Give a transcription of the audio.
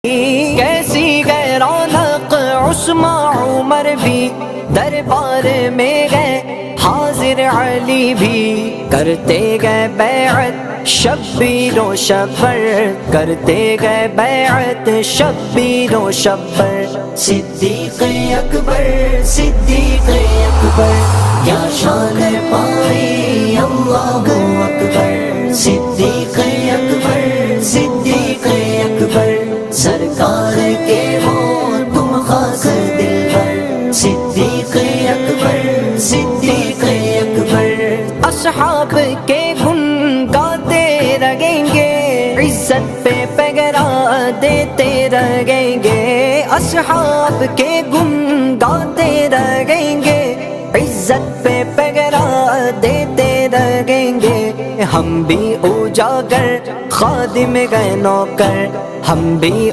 کیسی گئے رونق عثمان عمر بھی دربار میں گئے، حاضر علی بھی کرتے گئے بیعت شبیر و شبر، کرتے گئے بیعت شبیر و شبر۔ صدیق اکبر صدیق اکبر کیا شان پائی اللہ اکبر، صدیق اکبر صدیق اکبر سرکار کے ہو تم خاص دلبر، صدیق اکبر صدیق اکبر۔ اصحاب کے گن گاتے رہیں گے، عزت پہ پگرا دیتے رہیں گے، اصحاب کے گن گاتے رہیں گے، عزت پہ پگرا دیتے رہیں گے۔ ہم بھی اجاگر خادم گئے نوکر، ہم بھی